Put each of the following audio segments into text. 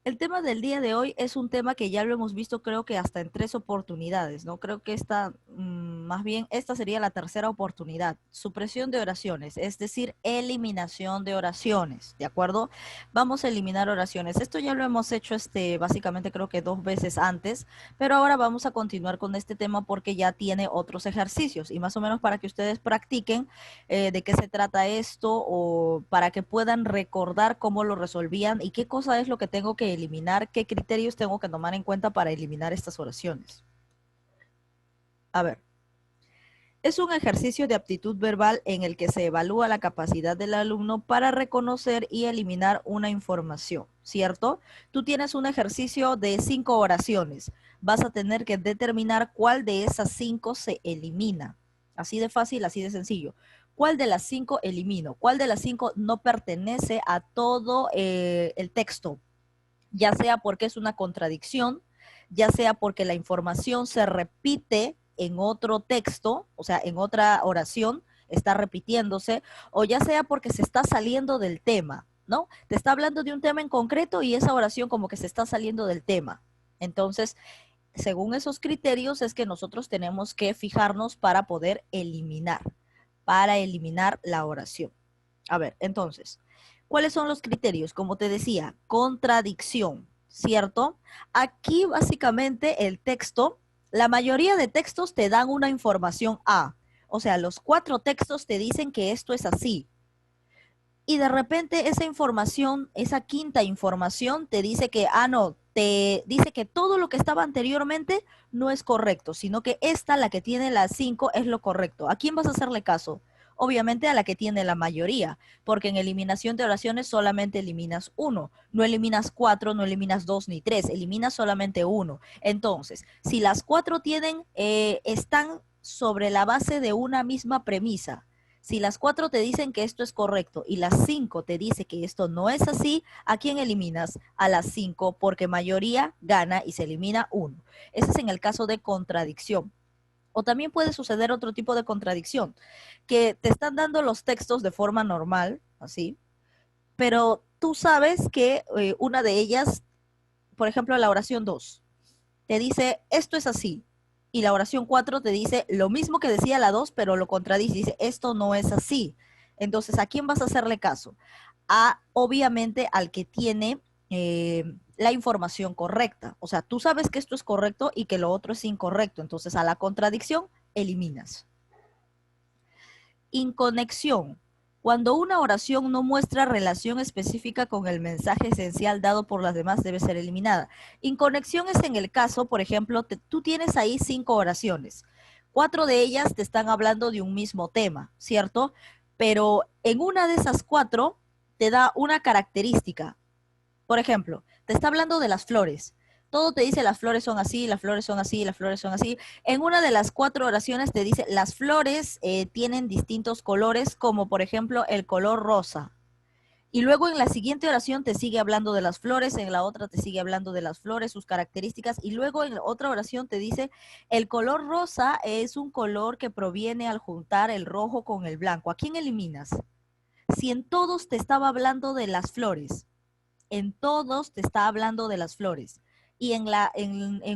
El tema del día de hoy es un tema que ya lo hemos visto creo que hasta en 3 oportunidades, ¿no? Creo que más bien, esta sería la tercera oportunidad. Supresión de oraciones, es decir, eliminación de oraciones, ¿de acuerdo? Vamos a eliminar oraciones. Esto ya lo hemos hecho básicamente creo que 2 veces antes, pero ahora vamos a continuar con este tema porque ya tiene otros ejercicios y más o menos para que ustedes practiquen de qué se trata esto o para que puedan recordar cómo lo resolvían y qué cosa es lo que tengo que eliminar, qué criterios tengo que tomar en cuenta para eliminar estas oraciones. A ver, es un ejercicio de aptitud verbal en el que se evalúa la capacidad del alumno para reconocer y eliminar una información, ¿cierto? Tú tienes un ejercicio de 5 oraciones. Vas a tener que determinar cuál de esas 5 se elimina. Así de fácil, así de sencillo. ¿Cuál de las 5 elimino? ¿Cuál de las 5 no pertenece a todo el texto? Ya sea porque es una contradicción, ya sea porque la información se repite en otro texto, o sea, en otra oración, está repitiéndose, o ya sea porque se está saliendo del tema, ¿no? Te está hablando de un tema en concreto y esa oración como que se está saliendo del tema. Entonces, según esos criterios es que nosotros tenemos que fijarnos para eliminar la oración. A ver, entonces, ¿cuáles son los criterios? Como te decía, contradicción, ¿cierto? Aquí básicamente el texto, la mayoría de textos te dan una información A. O sea, los 4 textos te dicen que esto es así. Y de repente esa información, esa quinta información te dice que, no, te dice que todo lo que estaba anteriormente no es correcto, sino que esta, la que tiene las 5, es lo correcto. ¿A quién vas a hacerle caso? Obviamente a la que tiene la mayoría, porque en eliminación de oraciones solamente eliminas 1, no eliminas 4, no eliminas 2 ni 3, eliminas solamente 1. Entonces, si las 4 están sobre la base de una misma premisa, si las 4 te dicen que esto es correcto y las 5 te dice que esto no es así, ¿a quién eliminas? A las 5 porque mayoría gana y se elimina 1. Ese es en el caso de contradicción. O también puede suceder otro tipo de contradicción, que te están dando los textos de forma normal, así, pero tú sabes que una de ellas, por ejemplo, la oración 2, te dice, esto es así. Y la oración 4 te dice lo mismo que decía la 2, pero lo contradice, dice, esto no es así. Entonces, ¿a quién vas a hacerle caso? Obviamente, al que tiene la información correcta. O sea, tú sabes que esto es correcto y que lo otro es incorrecto. Entonces, a la contradicción, eliminas. Inconexión. Cuando una oración no muestra relación específica con el mensaje esencial dado por las demás, debe ser eliminada. Inconexión es en el caso, por ejemplo, tú tienes ahí 5 oraciones. 4 de ellas te están hablando de un mismo tema, ¿cierto? Pero en una de esas 4 te da una característica. Por ejemplo, te está hablando de las flores. Todo te dice las flores son así, las flores son así, las flores son así. En una de las 4 oraciones te dice las flores tienen distintos colores, como por ejemplo el color rosa. Y luego en la siguiente oración te sigue hablando de las flores, en la otra te sigue hablando de las flores, sus características, y luego en la otra oración te dice el color rosa es un color que proviene al juntar el rojo con el blanco. ¿A quién eliminas? Si en todos te estaba hablando de las flores, en todos te está hablando de las flores. Y en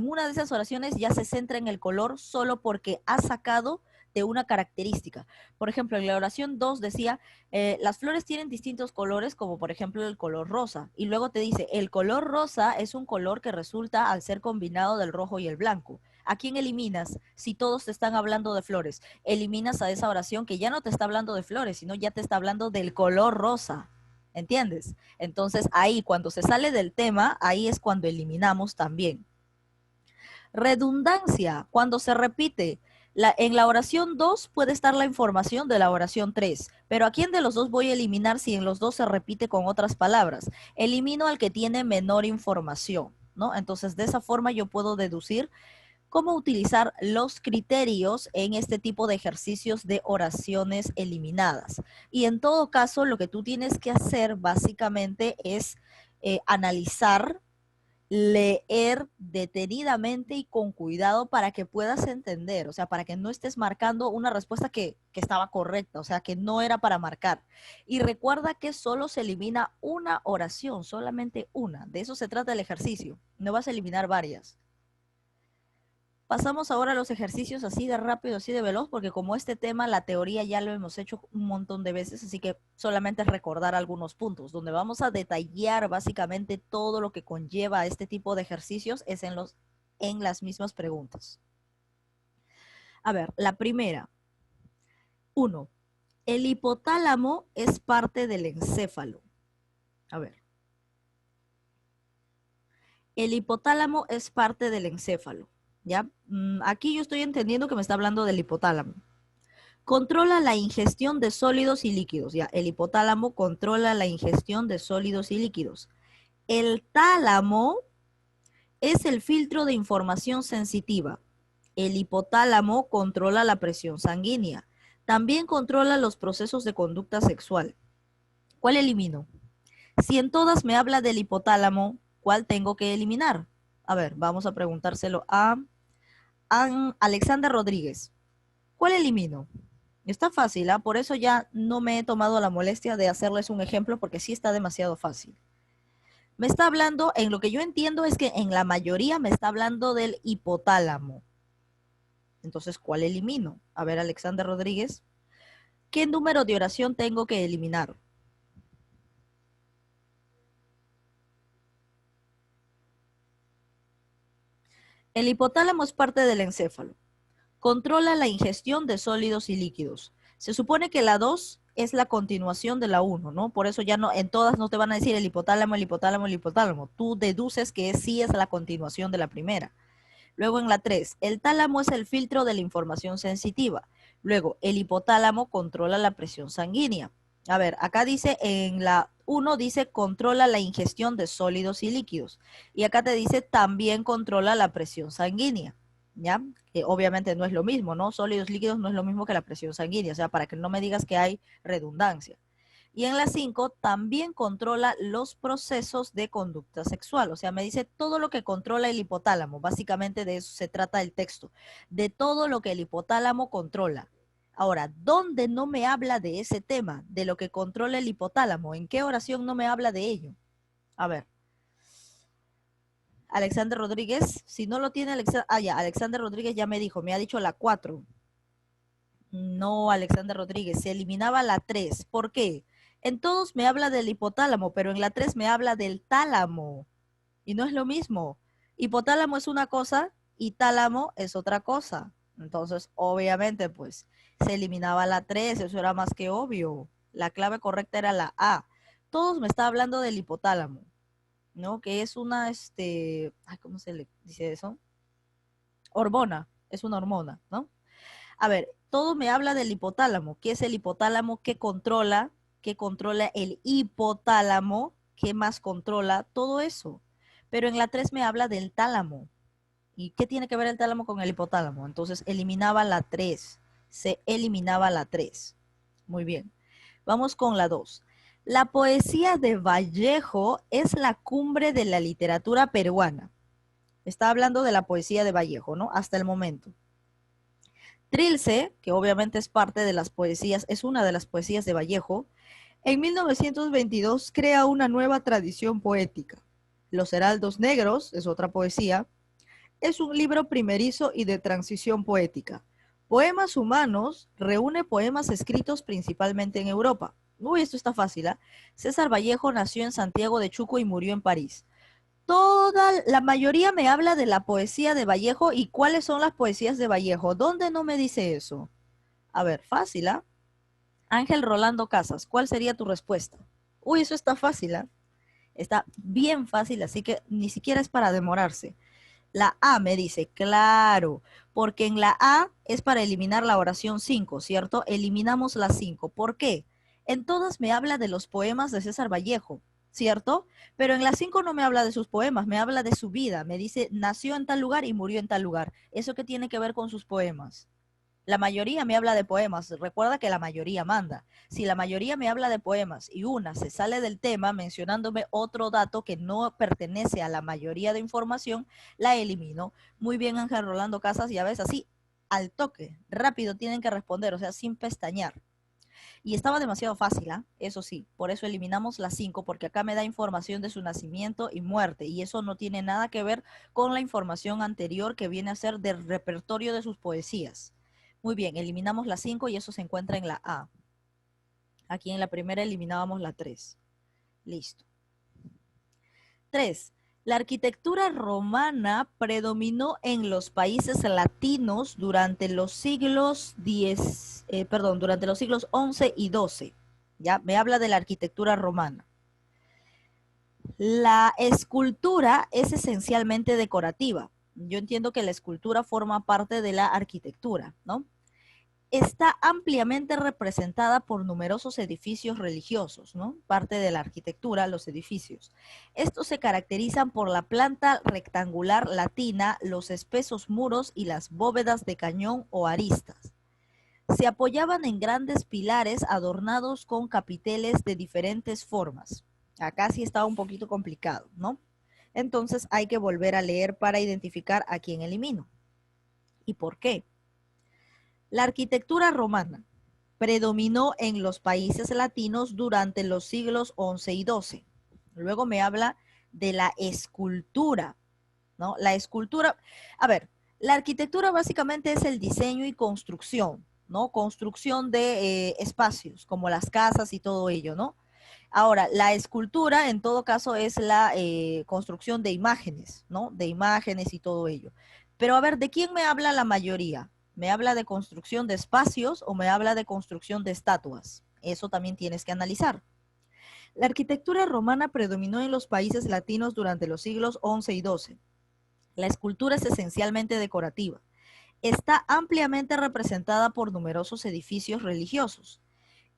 una de esas oraciones ya se centra en el color solo porque ha sacado de una característica. Por ejemplo, en la oración 2 decía, las flores tienen distintos colores, como por ejemplo el color rosa. Y luego te dice, el color rosa es un color que resulta al ser combinado del rojo y el blanco. ¿A quién eliminas si todos te están hablando de flores? Eliminas a esa oración que ya no te está hablando de flores, sino ya te está hablando del color rosa. ¿Entiendes? Entonces ahí cuando se sale del tema, ahí es cuando eliminamos también. Redundancia, cuando se repite. En la oración 2 puede estar la información de la oración 3, pero ¿a quién de los dos voy a eliminar si en los dos se repite con otras palabras? Elimino al que tiene menor información, ¿no? Entonces de esa forma yo puedo deducir cómo utilizar los criterios en este tipo de ejercicios de oraciones eliminadas. Y en todo caso, lo que tú tienes que hacer básicamente es analizar leer detenidamente y con cuidado para que puedas entender, o sea, para que no estés marcando una respuesta que estaba correcta, o sea, que no era para marcar. Y recuerda que solo se elimina una oración, solamente una. De eso se trata el ejercicio. No vas a eliminar varias. Pasamos ahora a los ejercicios así de rápido, así de veloz, porque como este tema, la teoría ya lo hemos hecho un montón de veces, así que solamente es recordar algunos puntos. Donde vamos a detallar básicamente todo lo que conlleva este tipo de ejercicios es en las mismas preguntas. A ver, la primera. 1. El hipotálamo es parte del encéfalo. A ver. El hipotálamo es parte del encéfalo. ¿Ya? Aquí yo estoy entendiendo que me está hablando del hipotálamo. Controla la ingestión de sólidos y líquidos. Ya, el hipotálamo controla la ingestión de sólidos y líquidos. El tálamo es el filtro de información sensitiva. El hipotálamo controla la presión sanguínea. También controla los procesos de conducta sexual. ¿Cuál elimino? Si en todas me habla del hipotálamo, ¿cuál tengo que eliminar? A ver, vamos a preguntárselo a Alexander Rodríguez. ¿Cuál elimino? Está fácil, ¿ah? Por eso ya no me he tomado la molestia de hacerles un ejemplo porque sí está demasiado fácil. Me está hablando, en lo que yo entiendo es que en la mayoría me está hablando del hipotálamo. Entonces, ¿cuál elimino? A ver, Alexander Rodríguez, ¿qué número de oración tengo que eliminar? El hipotálamo es parte del encéfalo. Controla la ingestión de sólidos y líquidos. Se supone que la 2 es la continuación de la 1, ¿no? Por eso ya no, en todas no te van a decir el hipotálamo, el hipotálamo, el hipotálamo. Tú deduces que sí es la continuación de la primera. Luego en la 3, el tálamo es el filtro de la información sensitiva. Luego, el hipotálamo controla la presión sanguínea. A ver, acá dice en la 1 dice controla la ingestión de sólidos y líquidos. Y acá te dice también controla la presión sanguínea. ¿Ya? Que obviamente no es lo mismo, ¿no? Sólidos líquidos no es lo mismo que la presión sanguínea. O sea, para que no me digas que hay redundancia. Y en la 5 también controla los procesos de conducta sexual. O sea, me dice todo lo que controla el hipotálamo. Básicamente de eso se trata el texto. De todo lo que el hipotálamo controla. Ahora, ¿dónde no me habla de ese tema? De lo que controla el hipotálamo. ¿En qué oración no me habla de ello? A ver. Alexander Rodríguez, si no lo tiene Alexander Rodríguez ya me dijo, me ha dicho la 4. No, Alexander Rodríguez, se eliminaba la 3. ¿Por qué? En todos me habla del hipotálamo, pero en la 3 me habla del tálamo. Y no es lo mismo. Hipotálamo es una cosa y tálamo es otra cosa. Entonces, obviamente, pues, se eliminaba la 3, eso era más que obvio. La clave correcta era la A. Todos me está hablando del hipotálamo, ¿no? Que es una, ¿cómo se le dice eso? Hormona, es una hormona, ¿no? A ver, todo me habla del hipotálamo. ¿Qué es el hipotálamo? ¿Qué controla? ¿Qué controla el hipotálamo? ¿Qué más controla? Todo eso. Pero en la 3 me habla del tálamo. ¿Y qué tiene que ver el tálamo con el hipotálamo? Entonces eliminaba la 3. Se eliminaba la 3. Muy bien. Vamos con la 2. La poesía de Vallejo es la cumbre de la literatura peruana. Está hablando de la poesía de Vallejo, ¿no? Hasta el momento. Trilce, que obviamente es parte de las poesías, es una de las poesías de Vallejo, en 1922 crea una nueva tradición poética. Los Heraldos Negros es otra poesía. Es un libro primerizo y de transición poética. Poemas Humanos reúne poemas escritos principalmente en Europa. Uy, esto está fácil, ¿eh? César Vallejo nació en Santiago de Chuco y murió en París. La mayoría me habla de la poesía de Vallejo y cuáles son las poesías de Vallejo. ¿Dónde no me dice eso? A ver, fácil, ¿ah? Ángel Rolando Casas, ¿cuál sería tu respuesta? Uy, eso está fácil, ¿ah? Está bien fácil, así que ni siquiera es para demorarse. La A me dice, claro, porque en la A es para eliminar la oración 5, ¿cierto? Eliminamos la 5. ¿Por qué? En todas me habla de los poemas de César Vallejo, ¿cierto? Pero en la 5 no me habla de sus poemas, me habla de su vida. Me dice, nació en tal lugar y murió en tal lugar. ¿Eso qué tiene que ver con sus poemas? La mayoría me habla de poemas. Recuerda que la mayoría manda. Si la mayoría me habla de poemas y una se sale del tema mencionándome otro dato que no pertenece a la mayoría de información, la elimino. Muy bien, Ángel Rolando Casas, ya ves, así, al toque, rápido tienen que responder, o sea, sin pestañear. Y estaba demasiado fácil, ¿ah? Eso sí, por eso eliminamos las 5, porque acá me da información de su nacimiento y muerte, y eso no tiene nada que ver con la información anterior que viene a ser del repertorio de sus poesías. Muy bien, eliminamos la 5 y eso se encuentra en la A. Aquí en la primera eliminábamos la 3. Listo. 3. La arquitectura romana predominó en los países latinos durante los siglos durante los siglos 11 y 12. Ya me habla de la arquitectura romana. La escultura es esencialmente decorativa. Yo entiendo que la escultura forma parte de la arquitectura, ¿no? Está ampliamente representada por numerosos edificios religiosos, ¿no? Parte de la arquitectura, los edificios. Estos se caracterizan por la planta rectangular latina, los espesos muros y las bóvedas de cañón o aristas. Se apoyaban en grandes pilares adornados con capiteles de diferentes formas. Acá sí está un poquito complicado, ¿no? Entonces hay que volver a leer para identificar a quién elimino. ¿Y por qué? La arquitectura romana predominó en los países latinos durante los siglos XI y XII. Luego me habla de la escultura, ¿no? La escultura, a ver, la arquitectura básicamente es el diseño y construcción, ¿no? Construcción de espacios, como las casas y todo ello, ¿no? Ahora, la escultura en todo caso es la construcción de imágenes, ¿no? De imágenes y todo ello. Pero a ver, ¿de quién me habla la mayoría? ¿Me habla de construcción de espacios o me habla de construcción de estatuas? Eso también tienes que analizar. La arquitectura romana predominó en los países latinos durante los siglos XI y XII. La escultura es esencialmente decorativa. Está ampliamente representada por numerosos edificios religiosos.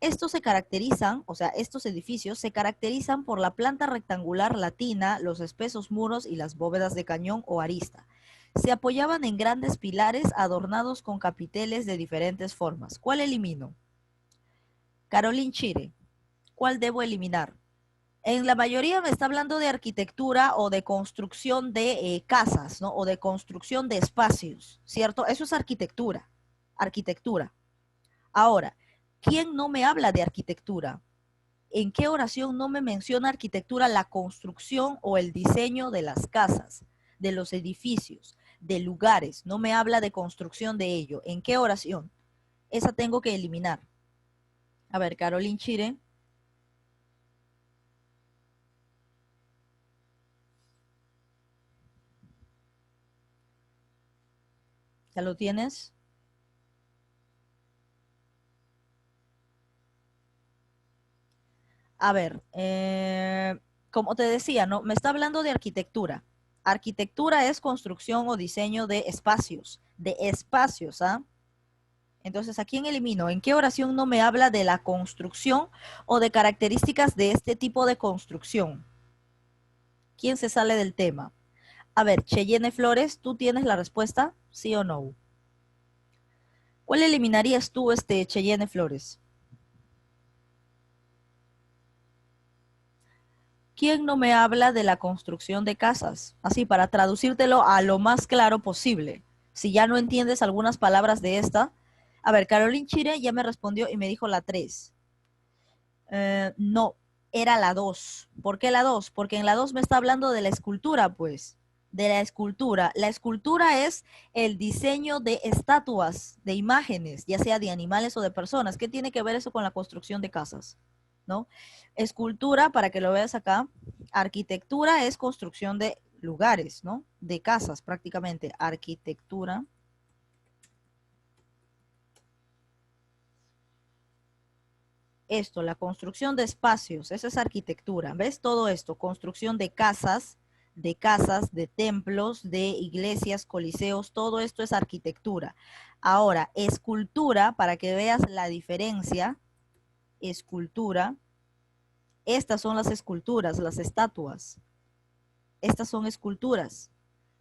Estos se caracterizan, o sea, estos edificios se caracterizan por la planta rectangular latina, los espesos muros y las bóvedas de cañón o arista. Se apoyaban en grandes pilares adornados con capiteles de diferentes formas. ¿Cuál elimino? Caroline Chire. ¿Cuál debo eliminar? En la mayoría me está hablando de arquitectura o de construcción de casas, ¿no? O de construcción de espacios, ¿cierto? Eso es arquitectura. Arquitectura. Ahora, ¿quién no me habla de arquitectura? ¿En qué oración no me menciona arquitectura la construcción o el diseño de las casas, de los edificios, de lugares? No me habla de construcción de ello. ¿En qué oración? Esa tengo que eliminar. A ver, Caroline Chire. ¿Ya lo tienes? A ver, como te decía, ¿no? Me está hablando de arquitectura. Arquitectura es construcción o diseño de espacios, ¿ah? Entonces, ¿a quién elimino? ¿En qué oración no me habla de la construcción o de características de este tipo de construcción? ¿Quién se sale del tema? A ver, Cheyenne Flores, ¿tú tienes la respuesta? ¿Sí o no? ¿Cuál eliminarías tú, Cheyenne Flores? ¿Quién no me habla de la construcción de casas? Así, para traducírtelo a lo más claro posible. Si ya no entiendes algunas palabras de esta. A ver, Caroline Chire ya me respondió y me dijo la 3. No, era la 2. ¿Por qué la 2? Porque en la 2 me está hablando de la escultura, pues. De la escultura. La escultura es el diseño de estatuas, de imágenes, ya sea de animales o de personas. ¿Qué tiene que ver eso con la construcción de casas? ¿No? Escultura, para que lo veas acá, arquitectura es construcción de lugares, ¿no? De casas prácticamente. Arquitectura. Esto, la construcción de espacios, esa es arquitectura. ¿Ves todo esto? Construcción de casas, de templos, de iglesias, coliseos, todo esto es arquitectura. Ahora, escultura, para que veas la diferencia, escultura, estas son las esculturas, las estatuas. Estas son esculturas.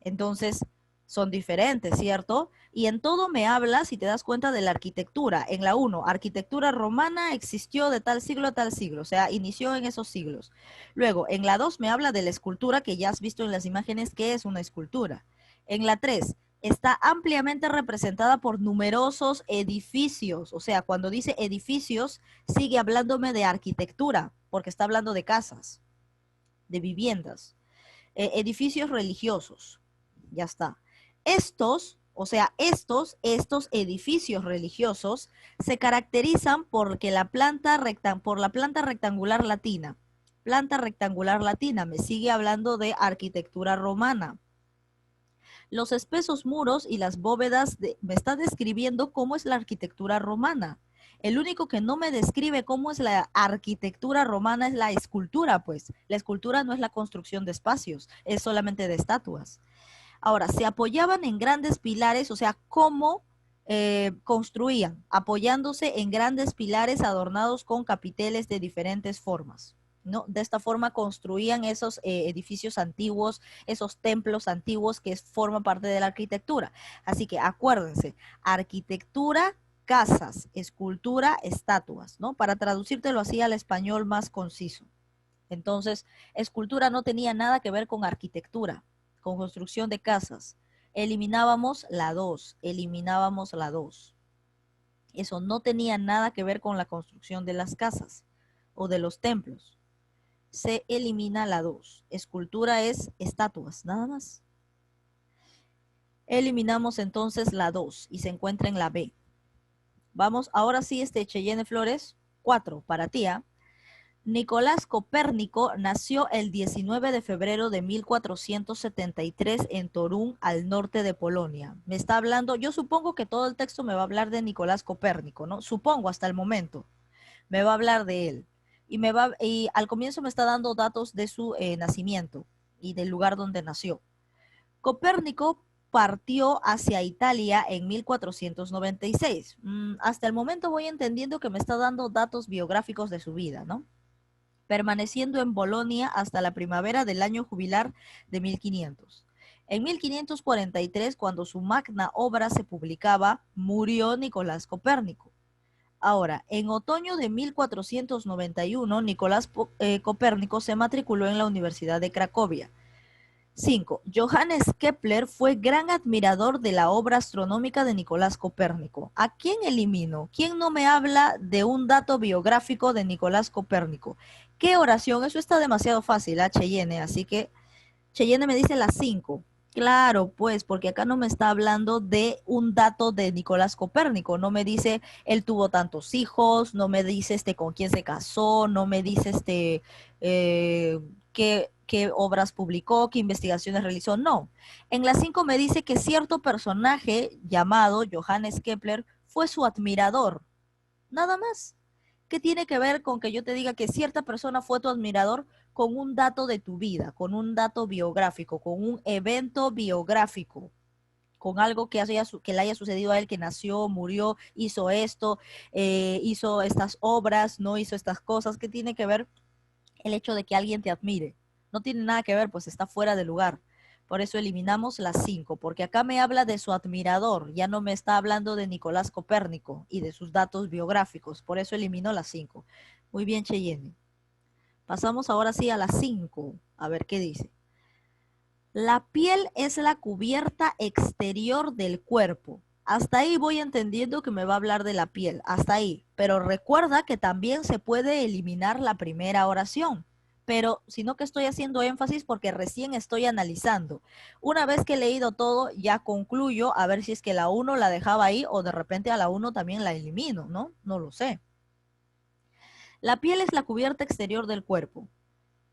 Entonces, Son diferentes, ¿cierto? Y en todo me habla, si te das cuenta, de la arquitectura. En la uno, arquitectura romana existió de tal siglo a tal siglo, o sea, inició en esos siglos. Luego, en la 2 me habla de la escultura, que ya has visto en las imágenes que es una escultura. En la 3 está ampliamente representada por numerosos edificios, o sea, cuando dice edificios, sigue hablándome de arquitectura, porque está hablando de casas, de viviendas, edificios religiosos, ya está. Estos, o sea, estos edificios religiosos se caracterizan porque por la planta rectangular latina. Planta rectangular latina, me sigue hablando de arquitectura romana. Los espesos muros y las bóvedas me está describiendo cómo es la arquitectura romana. El único que no me describe cómo es la arquitectura romana es la escultura, pues. La escultura no es la construcción de espacios, es solamente de estatuas. Ahora, se apoyaban en grandes pilares, o sea, cómo construían, apoyándose en grandes pilares adornados con capiteles de diferentes formas. ¿No? De esta forma construían esos edificios antiguos, esos templos antiguos que forman parte de la arquitectura. Así que acuérdense, arquitectura, casas, escultura, estatuas, ¿no? Para traducírtelo así al español más conciso. Entonces, escultura no tenía nada que ver con arquitectura, con construcción de casas. Eliminábamos la 2, eliminábamos la 2. Eso no tenía nada que ver con la construcción de las casas o de los templos. Se elimina la 2. Escultura es estatuas, nada más. Eliminamos entonces la 2 y se encuentra en la B. Vamos, ahora sí, Cheyenne Flores, 4 para ti, ¿ah? Nicolás Copérnico nació el 19 de febrero de 1473 en Torún, al norte de Polonia. Me está hablando, yo supongo que todo el texto me va a hablar de Nicolás Copérnico, ¿no? Supongo hasta el momento. Me va a hablar de él. Y al comienzo me está dando datos de su nacimiento y del lugar donde nació. Copérnico partió hacia Italia en 1496. Hasta el momento voy entendiendo que me está dando datos biográficos de su vida, ¿no? Permaneciendo en Bolonia hasta la primavera del año jubilar de 1500. En 1543, cuando su magna obra se publicaba, murió Nicolás Copérnico. Ahora, en otoño de 1491, Nicolás Copérnico se matriculó en la Universidad de Cracovia. 5. Johannes Kepler fue gran admirador de la obra astronómica de Nicolás Copérnico. ¿A quién elimino? ¿Quién no me habla de un dato biográfico de Nicolás Copérnico? ¿Qué oración? Eso está demasiado fácil, Cheyenne, así que Cheyenne me dice las 5. Claro, pues, porque acá no me está hablando de un dato de Nicolás Copérnico, no me dice él tuvo tantos hijos, no me dice con quién se casó, no me dice qué obras publicó, qué investigaciones realizó, no. En las 5 me dice que cierto personaje llamado Johannes Kepler fue su admirador, nada más. ¿Qué tiene que ver con que yo te diga que cierta persona fue tu admirador con un dato de tu vida, con un dato biográfico, con un evento biográfico, con algo que le haya sucedido a él, que nació, murió, hizo esto, hizo estas obras, no hizo estas cosas? ¿Qué tiene que ver el hecho de que alguien te admire? No tiene nada que ver, pues está fuera de lugar. Por eso eliminamos las 5, porque acá me habla de su admirador, ya no me está hablando de Nicolás Copérnico y de sus datos biográficos, por eso elimino las 5. Muy bien, Cheyenne. Pasamos ahora sí a las 5, a ver qué dice. La piel es la cubierta exterior del cuerpo. Hasta ahí voy entendiendo que me va a hablar de la piel, hasta ahí. Pero recuerda que también se puede eliminar la primera oración. Pero sino que estoy haciendo énfasis porque recién estoy analizando. Una vez que he leído todo, ya concluyo a ver si es que la 1 la dejaba ahí o de repente a la 1 también la elimino, ¿no? No lo sé. La piel es la cubierta exterior del cuerpo.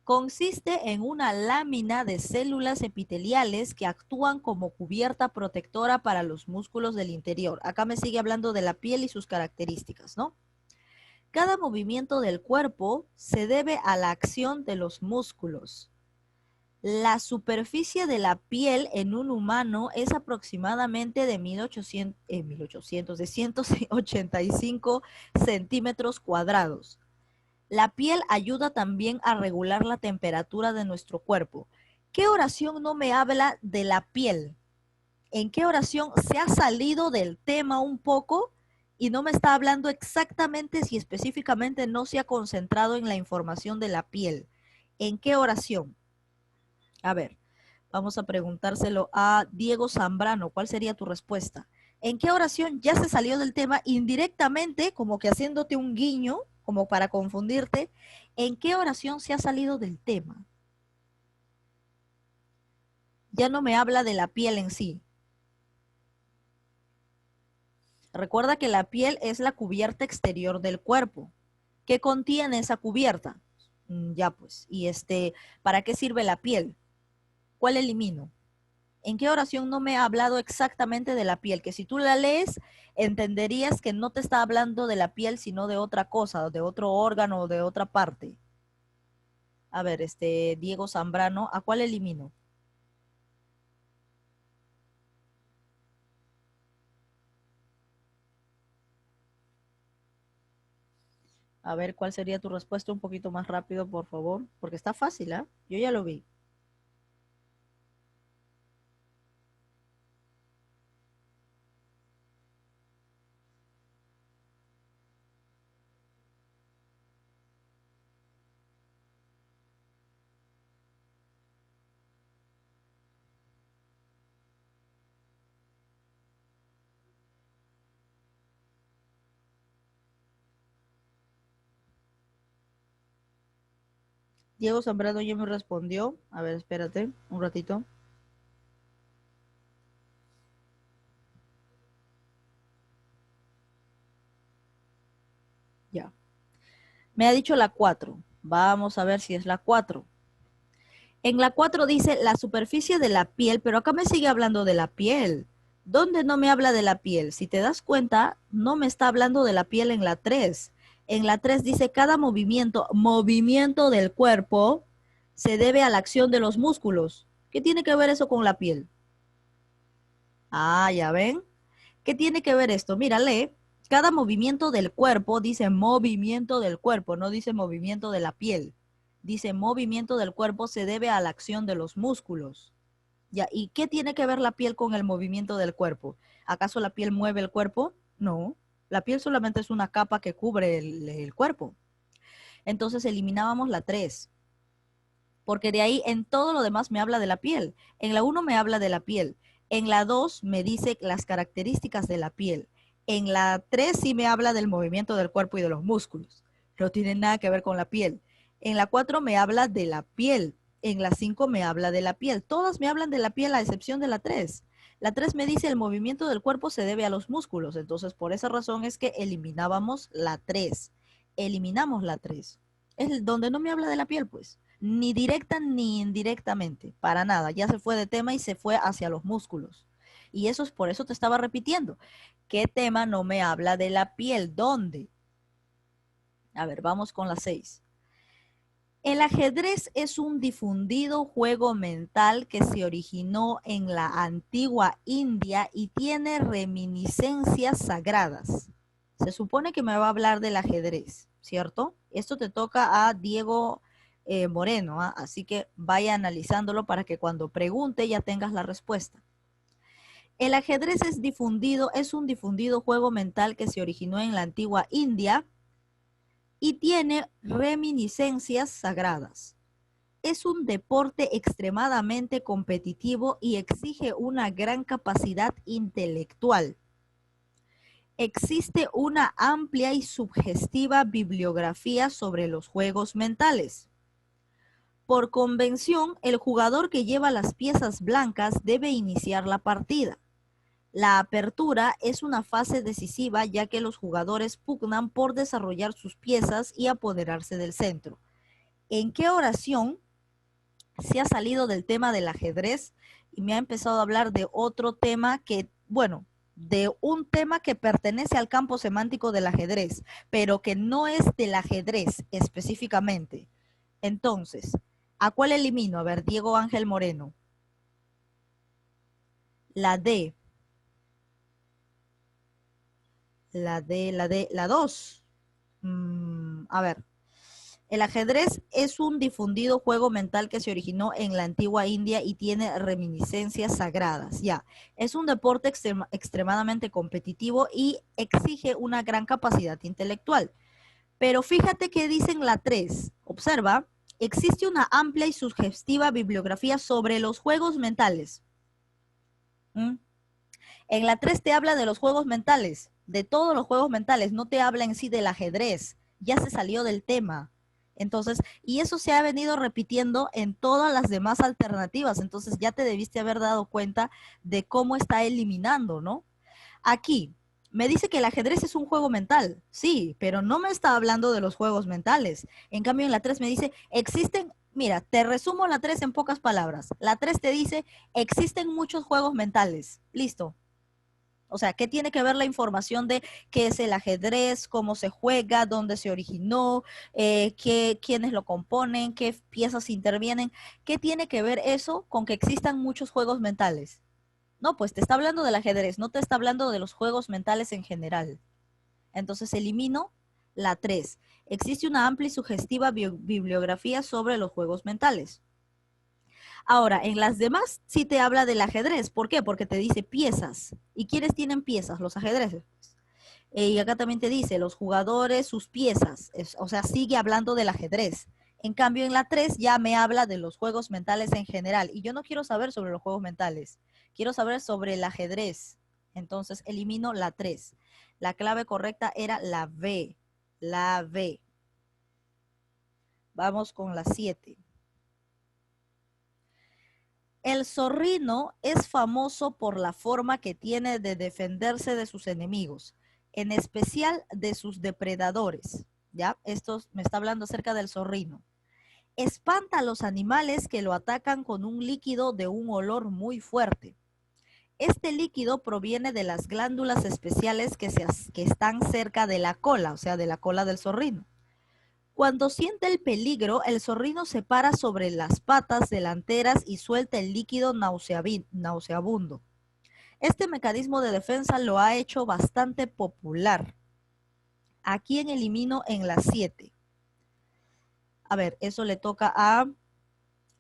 Consiste en una lámina de células epiteliales que actúan como cubierta protectora para los músculos del interior. Acá me sigue hablando de la piel y sus características, ¿no? Cada movimiento del cuerpo se debe a la acción de los músculos. La superficie de la piel en un humano es aproximadamente de 185 centímetros cuadrados. La piel ayuda también a regular la temperatura de nuestro cuerpo. ¿Qué oración no me habla de la piel? ¿En qué oración se ha salido del tema un poco y no me está hablando exactamente si específicamente no se ha concentrado en la información de la piel? ¿En qué oración? A ver, vamos a preguntárselo a Diego Zambrano. ¿Cuál sería tu respuesta? ¿En qué oración ya se salió del tema indirectamente, como que haciéndote un guiño, como para confundirte? ¿En qué oración se ha salido del tema? Ya no me habla de la piel en sí. Recuerda que la piel es la cubierta exterior del cuerpo. ¿Qué contiene esa cubierta? Ya pues, y ¿para qué sirve la piel? ¿Cuál elimino? ¿En qué oración no me ha hablado exactamente de la piel? Que si tú la lees, entenderías que no te está hablando de la piel, sino de otra cosa, de otro órgano o de otra parte. A ver, Diego Zambrano, ¿a cuál elimino? A ver, ¿cuál sería tu respuesta un poquito más rápido, por favor? Porque está fácil, ¿ah? Yo ya lo vi. Diego Zambrano ya me respondió. A ver, espérate un ratito. Ya. Me ha dicho la 4. Vamos a ver si es la 4. En la 4 dice la superficie de la piel, pero acá me sigue hablando de la piel. ¿Dónde no me habla de la piel? Si te das cuenta, no me está hablando de la piel en la 3. En la 3 dice cada movimiento del cuerpo se debe a la acción de los músculos. ¿Qué tiene que ver eso con la piel? Ah, ya ven. ¿Qué tiene que ver esto? Mírale, cada movimiento del cuerpo dice movimiento del cuerpo, no dice movimiento de la piel. Dice movimiento del cuerpo se debe a la acción de los músculos. Ya, ¿y qué tiene que ver la piel con el movimiento del cuerpo? ¿Acaso la piel mueve el cuerpo? No, la piel solamente es una capa que cubre el cuerpo. Entonces eliminábamos la 3, porque de ahí en todo lo demás me habla de la piel. En la 1 me habla de la piel. En la 2 me dice las características de la piel. En la 3 sí me habla del movimiento del cuerpo y de los músculos. No tiene nada que ver con la piel. En la 4 me habla de la piel. En la 5 me habla de la piel. Todas me hablan de la piel a excepción de la 3. La 3 me dice el movimiento del cuerpo se debe a los músculos. Entonces, por esa razón es que eliminábamos la 3. Eliminamos la 3. Es donde no me habla de la piel, pues ni directa ni indirectamente, para nada. Ya se fue de tema y se fue hacia los músculos. Y eso es por eso te estaba repitiendo. ¿Qué tema no me habla de la piel? ¿Dónde? A ver, vamos con la 6. El ajedrez es un difundido juego mental que se originó en la antigua India y tiene reminiscencias sagradas. Se supone que me va a hablar del ajedrez, ¿cierto? Esto te toca a Diego Moreno, ¿ah? Así que vaya analizándolo para que cuando pregunte ya tengas la respuesta. El ajedrez es un difundido juego mental que se originó en la antigua India y tiene reminiscencias sagradas. Es un deporte extremadamente competitivo y exige una gran capacidad intelectual. Existe una amplia y sugestiva bibliografía sobre los juegos mentales. Por convención, el jugador que lleva las piezas blancas debe iniciar la partida. La apertura es una fase decisiva ya que los jugadores pugnan por desarrollar sus piezas y apoderarse del centro. ¿En qué oración se ha salido del tema del ajedrez y me ha empezado a hablar de otro tema que, bueno, de un tema que pertenece al campo semántico del ajedrez, pero que no es del ajedrez específicamente? Entonces, ¿a cuál elimino? A ver, Diego Ángel Moreno. La D, la D, la D, la 2. A ver, El ajedrez es un difundido juego mental que se originó en la antigua India y tiene reminiscencias sagradas. Ya, es un deporte extremadamente competitivo y exige una gran capacidad intelectual. Pero fíjate que dice en la 3. Observa, existe una amplia y sugestiva bibliografía sobre los juegos mentales. ¿Mm? En la 3 te habla de los juegos mentales, de todos los juegos mentales, no te habla en sí del ajedrez, ya se salió del tema. Entonces, y eso se ha venido repitiendo en todas las demás alternativas, entonces ya te debiste haber dado cuenta de cómo está eliminando, ¿no? Aquí, me dice que el ajedrez es un juego mental, sí, pero no me está hablando de los juegos mentales. En cambio, en la 3 me dice, existen, mira, te resumo la 3 en pocas palabras. La 3 te dice, existen muchos juegos mentales. Listo. O sea, ¿qué tiene que ver la información de qué es el ajedrez, cómo se juega, dónde se originó, quiénes lo componen, qué piezas intervienen? ¿Qué tiene que ver eso con que existan muchos juegos mentales? No, pues te está hablando del ajedrez, no te está hablando de los juegos mentales en general. Entonces elimino la 3. Existe una amplia y sugestiva bibliografía sobre los juegos mentales. Ahora, en las demás sí te habla del ajedrez. ¿Por qué? Porque te dice piezas. ¿Y quiénes tienen piezas? Los ajedrezes. Y acá también te dice los jugadores, sus piezas. O sea, sigue hablando del ajedrez. En cambio, en la 3 ya me habla de los juegos mentales en general. Y yo no quiero saber sobre los juegos mentales. Quiero saber sobre el ajedrez. Entonces, elimino la 3. La clave correcta era la B. La B. Vamos con la 7. El zorrino es famoso por la forma que tiene de defenderse de sus enemigos, en especial de sus depredadores. ¿Ya? Esto me está hablando acerca del zorrino. Espanta a los animales que lo atacan con un líquido de un olor muy fuerte. Este líquido proviene de las glándulas especiales que están cerca de la cola, o sea, de la cola del zorrino. Cuando siente el peligro, el zorrino se para sobre las patas delanteras y suelta el líquido nauseabundo. Este mecanismo de defensa lo ha hecho bastante popular. ¿A quién elimino en las 7? A ver, eso le toca a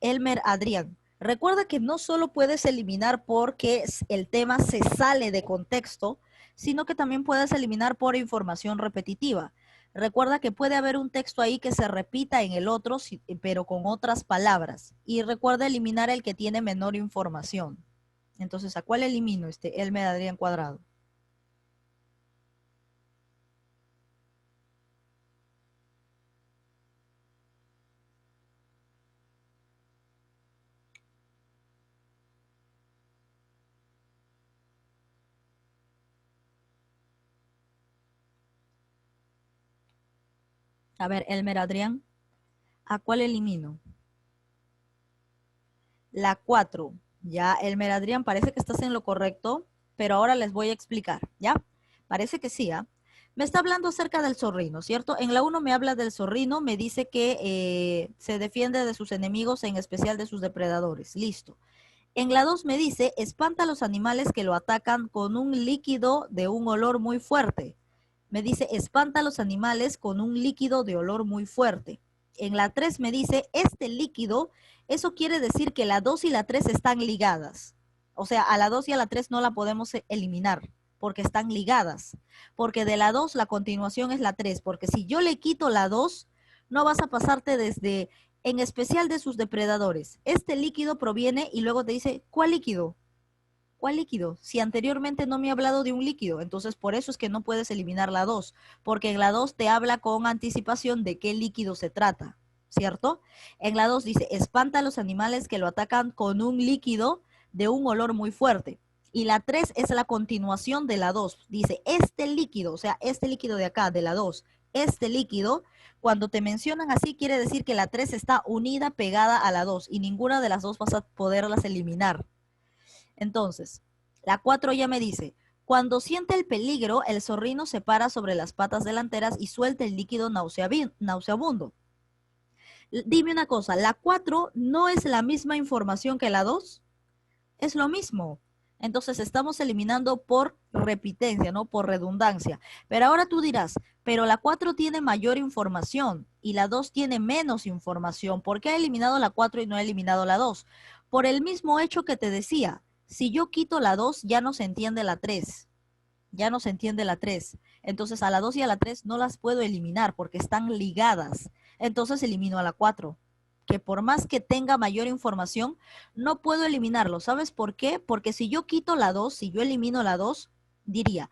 Elmer Adrián. Recuerda que no solo puedes eliminar porque el tema se sale de contexto, sino que también puedes eliminar por información repetitiva. Recuerda que puede haber un texto ahí que se repita en el otro, pero con otras palabras. Y recuerda eliminar el que tiene menor información. Entonces, ¿a cuál elimino? Elmer Adrián Cuadrado. A ver, Elmer Adrián, ¿a cuál elimino? La 4. Ya, Elmer Adrián, parece que estás en lo correcto, pero ahora les voy a explicar, ¿ya? Parece que sí, ¿ah? Me está hablando acerca del zorrino, ¿cierto? En la 1 me habla del zorrino, me dice que se defiende de sus enemigos, en especial de sus depredadores. Listo. En la 2 me dice, espanta a los animales que lo atacan con un líquido de un olor muy fuerte. Me dice, espanta a los animales con un líquido de olor muy fuerte. En la 3 me dice, este líquido, eso quiere decir que la 2 y la 3 están ligadas. O sea, a la 2 y a la 3 no la podemos eliminar porque están ligadas. Porque de la 2 la continuación es la 3. Porque si yo le quito la 2, no vas a pasarte desde, en especial de sus depredadores. Este líquido proviene y luego te dice, ¿cuál líquido? ¿Cuál líquido? Si anteriormente no me ha hablado de un líquido, entonces por eso es que no puedes eliminar la 2, porque en la 2 te habla con anticipación de qué líquido se trata, ¿cierto? En la 2 dice, espanta a los animales que lo atacan con un líquido de un olor muy fuerte. Y la 3 es la continuación de la 2. Dice, este líquido, o sea, este líquido de acá, de la 2, este líquido, cuando te mencionan así, quiere decir que la 3 está unida, pegada a la 2, y ninguna de las dos vas a poderlas eliminar. Entonces, la 4 ya me dice, cuando siente el peligro, el zorrino se para sobre las patas delanteras y suelta el líquido nauseabundo. Dime una cosa, ¿la 4 no es la misma información que la 2? Es lo mismo. Entonces estamos eliminando por repitencia, ¿no? Por redundancia. Pero ahora tú dirás, pero la 4 tiene mayor información y la 2 tiene menos información. ¿Por qué ha eliminado la 4 y no ha eliminado la 2? Por el mismo hecho que te decía, si yo quito la 2 ya no se entiende la 3. Ya no se entiende la 3. Entonces a la 2 y a la 3 no las puedo eliminar porque están ligadas. Entonces elimino a la 4, que por más que tenga mayor información, no puedo eliminarlo. ¿Sabes por qué? Porque si yo quito la 2, si yo elimino la 2, diría,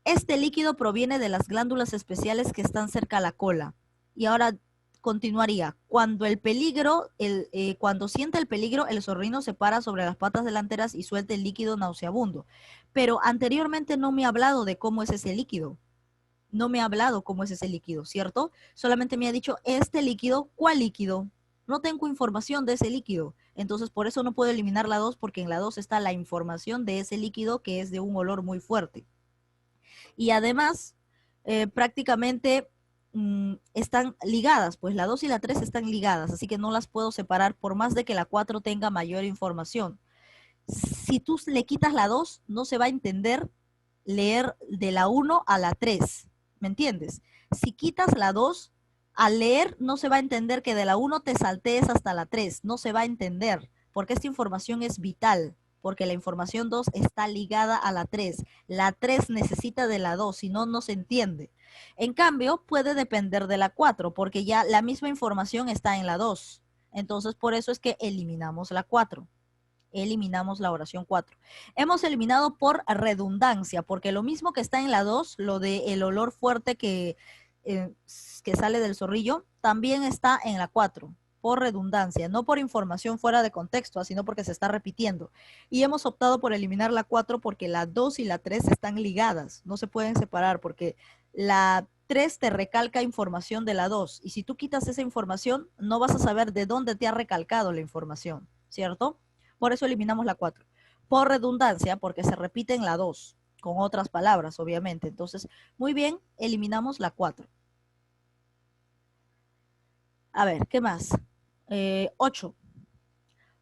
este líquido proviene de las glándulas especiales que están cerca a la cola. Y ahora continuaría. Cuando siente el peligro, el zorrino se para sobre las patas delanteras y suelta el líquido nauseabundo. Pero anteriormente no me ha hablado de cómo es ese líquido. No me ha hablado cómo es ese líquido, ¿cierto? Solamente me ha dicho, este líquido, ¿cuál líquido? No tengo información de ese líquido. Entonces, por eso no puedo eliminar la 2 porque en la 2 está la información de ese líquido que es de un olor muy fuerte. Y además, prácticamente están ligadas, pues la 2 y la 3 están ligadas, así que no las puedo separar por más de que la 4 tenga mayor información. Si tú le quitas la 2, no se va a entender leer de la 1 a la 3, ¿me entiendes? Si quitas la 2, al leer no se va a entender que de la 1 te saltees hasta la 3, no se va a entender, porque esta información es vital, porque la información 2 está ligada a la 3 necesita de la 2, si no, no se entiende. En cambio, puede depender de la 4, porque ya la misma información está en la 2, entonces por eso es que eliminamos la 4. Eliminamos la oración 4. Hemos eliminado por redundancia, porque lo mismo que está en la 2, lo de el olor fuerte que sale del zorrillo, también está en la 4, por redundancia, no por información fuera de contexto, sino porque se está repitiendo. Y hemos optado por eliminar la 4 porque la 2 y la 3 están ligadas, no se pueden separar, porque la 3 te recalca información de la 2, y si tú quitas esa información, no vas a saber de dónde te ha recalcado la información, ¿cierto? Por eso eliminamos la 4. Por redundancia, porque se repite en la 2, con otras palabras, obviamente. Entonces, muy bien, eliminamos la 4. A ver, ¿qué más? 8.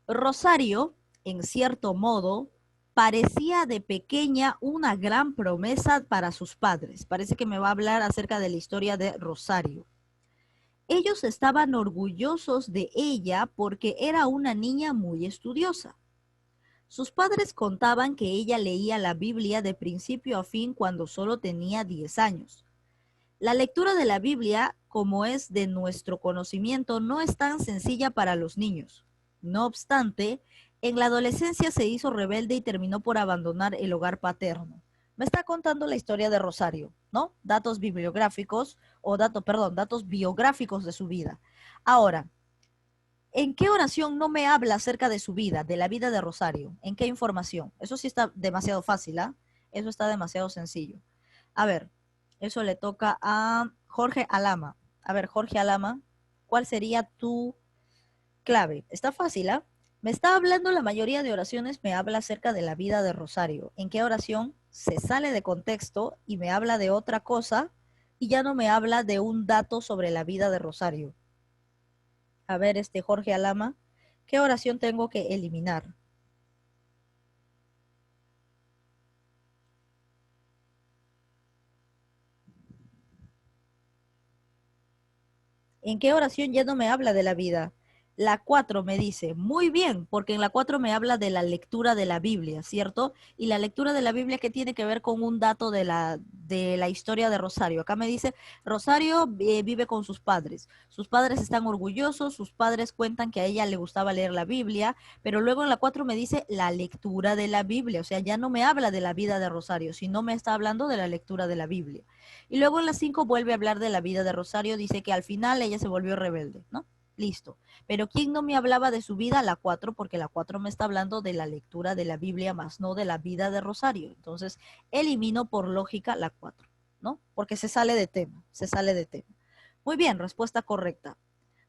Rosario, en cierto modo, parecía de pequeña una gran promesa para sus padres. Parece que me va a hablar acerca de la historia de Rosario. Ellos estaban orgullosos de ella porque era una niña muy estudiosa. Sus padres contaban que ella leía la Biblia de principio a fin cuando solo tenía 10 años. La lectura de la Biblia, como es de nuestro conocimiento, no es tan sencilla para los niños. No obstante, en la adolescencia se hizo rebelde y terminó por abandonar el hogar paterno. Me está contando la historia de Rosario, ¿no? Datos bibliográficos datos biográficos de su vida. Ahora, ¿en qué oración no me habla acerca de su vida, de la vida de Rosario? ¿En qué información? Eso sí está demasiado fácil, ¿ah? Eso está demasiado sencillo. A ver, eso le toca a Jorge Alama. A ver, Jorge Alama, ¿cuál sería tu clave? Está fácil, ¿ah? Me está hablando la mayoría de oraciones, me habla acerca de la vida de Rosario. ¿En qué oración se sale de contexto y me habla de otra cosa y ya no me habla de un dato sobre la vida de Rosario? A ver, Jorge Alama, ¿qué oración tengo que eliminar? ¿En qué oración ya no me habla de la vida? La 4 me dice, muy bien, porque en la 4 me habla de la lectura de la Biblia, ¿cierto? Y la lectura de la Biblia que tiene que ver con un dato de la historia de Rosario. Acá me dice, Rosario vive con sus padres están orgullosos, sus padres cuentan que a ella le gustaba leer la Biblia, pero luego en la 4 me dice la lectura de la Biblia, o sea, ya no me habla de la vida de Rosario, sino me está hablando de la lectura de la Biblia. Y luego en las 5 vuelve a hablar de la vida de Rosario, dice que al final ella se volvió rebelde, ¿no? Listo. Pero ¿quién no me hablaba de su vida? La 4, porque la 4 me está hablando de la lectura de la Biblia, más no de la vida de Rosario. Entonces, elimino por lógica la 4, ¿no? Porque se sale de tema, se sale de tema. Muy bien, respuesta correcta.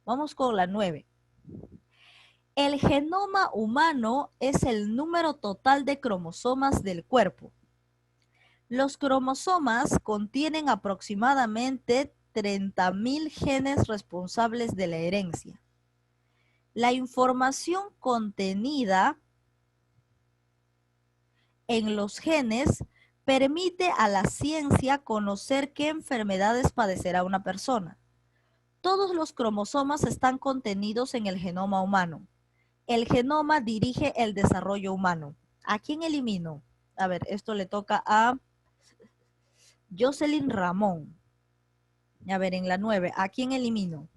Vamos con la 9. El genoma humano es el número total de cromosomas del cuerpo. Los cromosomas contienen aproximadamente 30.000 genes responsables de la herencia. La información contenida en los genes permite a la ciencia conocer qué enfermedades padecerá una persona. Todos los cromosomas están contenidos en el genoma humano. El genoma dirige el desarrollo humano. ¿A quién elimino? A ver, esto le toca a Jocelyn Ramón. A ver, en la 9, ¿a quién elimino?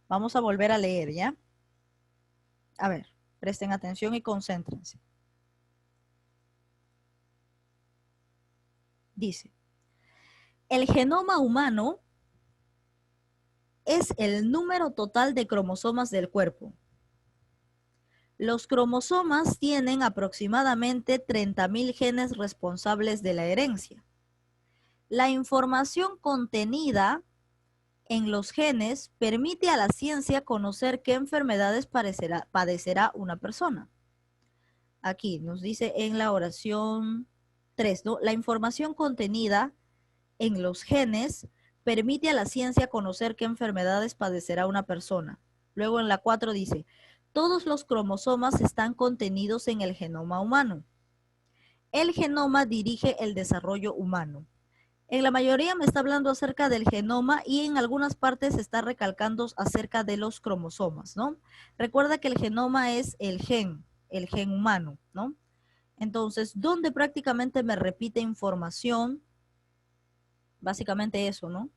Vamos a volver a leer, ¿ya? A ver, presten atención y concéntrense. Dice, el genoma humano es el número total de cromosomas del cuerpo. Los cromosomas tienen aproximadamente 30.000 genes responsables de la herencia. La información contenida en los genes permite a la ciencia conocer qué enfermedades padecerá una persona. Aquí nos dice en la oración 3, ¿no? La información contenida en los genes permite a la ciencia conocer qué enfermedades padecerá una persona. Luego en la 4 dice, todos los cromosomas están contenidos en el genoma humano. El genoma dirige el desarrollo humano. En la mayoría me está hablando acerca del genoma y en algunas partes está recalcando acerca de los cromosomas, ¿no? Recuerda que el genoma es el gen humano, ¿no? Entonces, ¿dónde prácticamente me repite información? Básicamente eso, ¿no?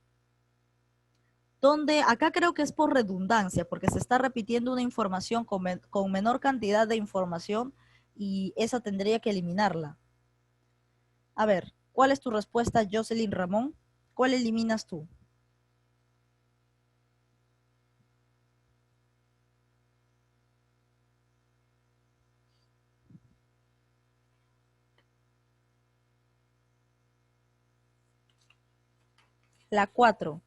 Donde acá creo que es por redundancia, porque se está repitiendo una información con menor cantidad de información y esa tendría que eliminarla. A ver, ¿cuál es tu respuesta, Jocelyn Ramón? ¿Cuál eliminas tú? La 4.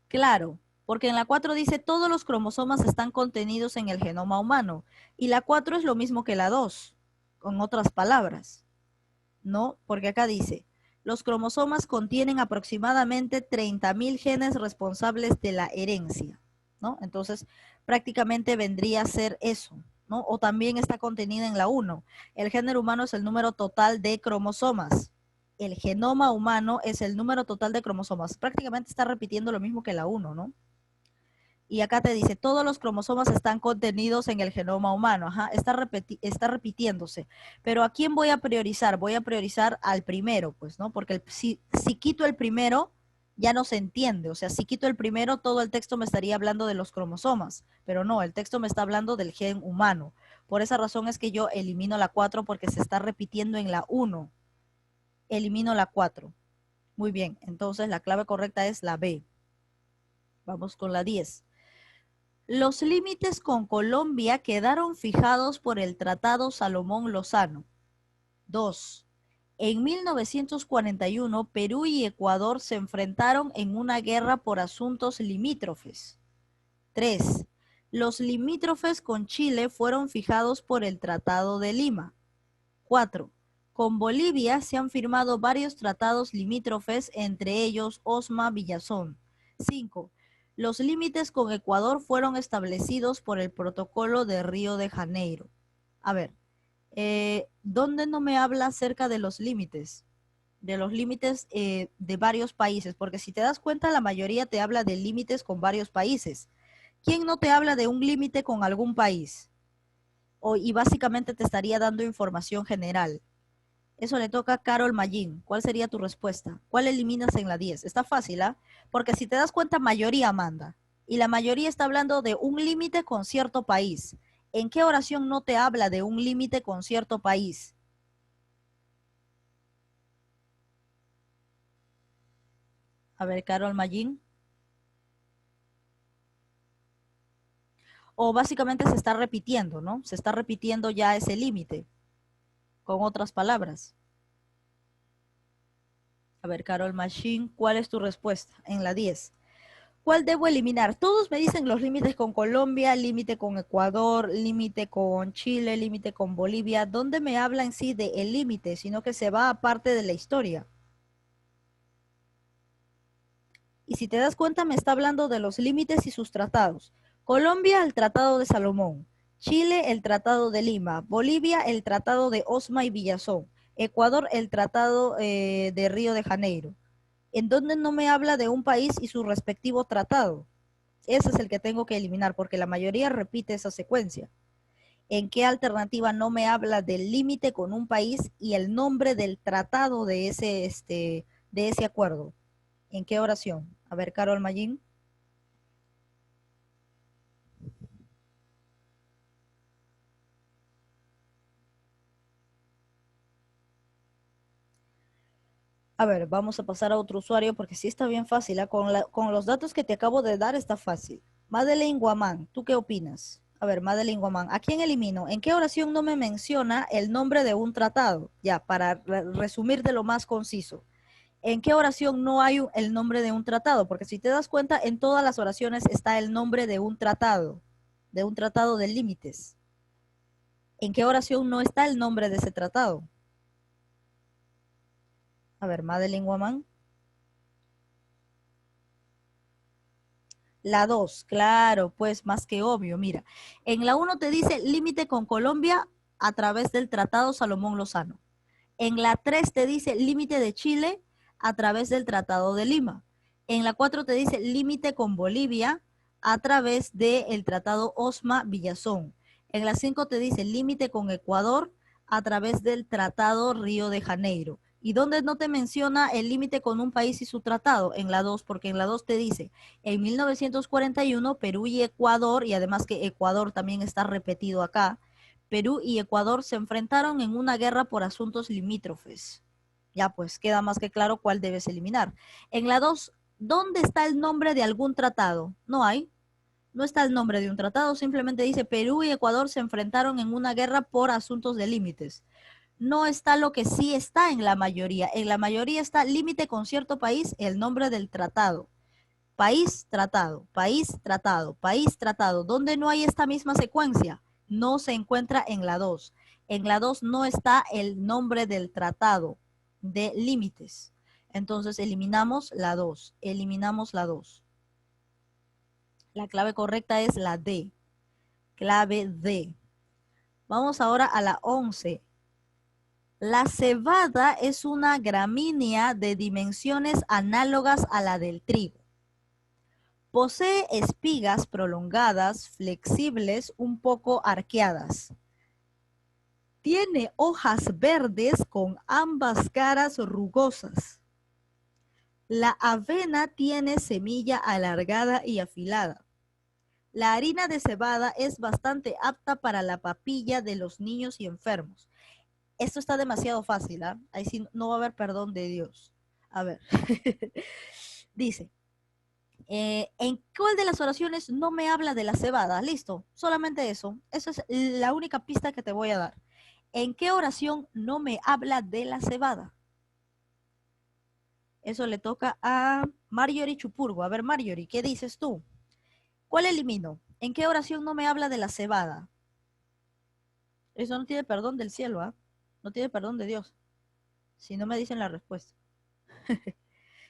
Claro, porque en la 4 dice todos los cromosomas están contenidos en el genoma humano y la 4 es lo mismo que la 2, con otras palabras, ¿no? Porque acá dice, los cromosomas contienen aproximadamente 30.000 genes responsables de la herencia, ¿no? Entonces, prácticamente vendría a ser eso, ¿no? O también está contenida en la 1. El género humano es el número total de cromosomas. El genoma humano es el número total de cromosomas. Prácticamente está repitiendo lo mismo que la 1, ¿no? Y acá te dice, todos los cromosomas están contenidos en el genoma humano. Ajá, está repitiéndose. Pero ¿a quién voy a priorizar? Voy a priorizar al primero, pues, ¿no? Porque si quito el primero, ya no se entiende. O sea, si quito el primero, todo el texto me estaría hablando de los cromosomas. Pero no, el texto me está hablando del gen humano. Por esa razón es que yo elimino la 4 porque se está repitiendo en la 1. Elimino la 4. Muy bien, entonces la clave correcta es la B. Vamos con la 10. Los límites con Colombia quedaron fijados por el Tratado Salomón-Lozano. 2. En 1941, Perú y Ecuador se enfrentaron en una guerra por asuntos limítrofes. 3. Los limítrofes con Chile fueron fijados por el Tratado de Lima. 4. Con Bolivia se han firmado varios tratados limítrofes, entre ellos Osma-Villazón. 5. Los límites con Ecuador fueron establecidos por el Protocolo de Río de Janeiro. A ver, ¿dónde no me habla acerca de los límites? De los límites de varios países, porque si te das cuenta, la mayoría te habla de límites con varios países. ¿Quién no te habla de un límite con algún país? Y básicamente te estaría dando información general. Eso le toca a Carol Magín. ¿Cuál sería tu respuesta? ¿Cuál eliminas en la 10? Está fácil, ¿ah? Porque si te das cuenta, mayoría manda. Y la mayoría está hablando de un límite con cierto país. ¿En qué oración no te habla de un límite con cierto país? A ver, Carol Magín. O básicamente se está repitiendo, ¿no? Se está repitiendo ya ese límite, con otras palabras. A ver, Carol Machine, ¿cuál es tu respuesta en la 10? ¿Cuál debo eliminar? Todos me dicen los límites con Colombia, límite con Ecuador, límite con Chile, límite con Bolivia. ¿Dónde me habla en sí de el límite? Sino que se va aparte de la historia. Y si te das cuenta, me está hablando de los límites y sus tratados. Colombia, el Tratado de Salomón. Chile, el Tratado de Lima. Bolivia, el Tratado de Osma y Villazón. Ecuador, el Tratado de Río de Janeiro. ¿En dónde no me habla de un país y su respectivo tratado? Ese es el que tengo que eliminar porque la mayoría repite esa secuencia. ¿En qué alternativa no me habla del límite con un país y el nombre del tratado de ese acuerdo? ¿En qué oración? A ver, Carol Magín. A ver, vamos a pasar a otro usuario porque sí está bien fácil. ¿Ah? Con los datos que te acabo de dar está fácil. Madeleine Guamán, ¿tú qué opinas? A ver, Madeleine Guamán, ¿a quién elimino? ¿En qué oración no me menciona el nombre de un tratado? Ya, para resumir de lo más conciso. ¿En qué oración no hay el nombre de un tratado? Porque si te das cuenta, en todas las oraciones está el nombre de un tratado de límites. ¿En qué oración no está el nombre de ese tratado? A ver, Madeleine Guamán. La 2, claro, pues más que obvio. Mira, en la 1 te dice límite con Colombia a través del Tratado Salomón Lozano. En la 3 te dice límite de Chile a través del Tratado de Lima. En la 4 te dice límite con Bolivia a través del Tratado Osma Villazón. En la 5 te dice límite con Ecuador a través del Tratado Río de Janeiro. ¿Y dónde no te menciona el límite con un país y su tratado? En la 2, porque en la 2 te dice, en 1941 Perú y Ecuador, y además que Ecuador también está repetido acá, Perú y Ecuador se enfrentaron en una guerra por asuntos limítrofes. Ya pues queda más que claro cuál debes eliminar. En la 2, ¿dónde está el nombre de algún tratado? No hay. No está el nombre de un tratado, simplemente dice Perú y Ecuador se enfrentaron en una guerra por asuntos de límites. No está lo que sí está en la mayoría. En la mayoría está límite con cierto país, el nombre del tratado. País, tratado, país, tratado, país, tratado. ¿Dónde no hay esta misma secuencia? No se encuentra en la 2. En la 2 no está el nombre del tratado de límites. Entonces eliminamos la 2. Eliminamos la 2. La clave correcta es la D. Clave D. Vamos ahora a la 11. La cebada es una gramínea de dimensiones análogas a la del trigo. Posee espigas prolongadas, flexibles, un poco arqueadas. Tiene hojas verdes con ambas caras rugosas. La avena tiene semilla alargada y afilada. La harina de cebada es bastante apta para la papilla de los niños y enfermos. Esto está demasiado fácil, ¿ah? Ahí sí no va a haber perdón de Dios. A ver. Dice, ¿en cuál de las oraciones no me habla de la cebada? Listo, solamente eso. Esa es la única pista que te voy a dar. ¿En qué oración no me habla de la cebada? Eso le toca a Marjorie Chupurgo. A ver, Marjorie, ¿qué dices tú? ¿Cuál elimino? ¿En qué oración no me habla de la cebada? Eso no tiene perdón del cielo, ¿ah? No tiene perdón de Dios. Si no me dicen la respuesta.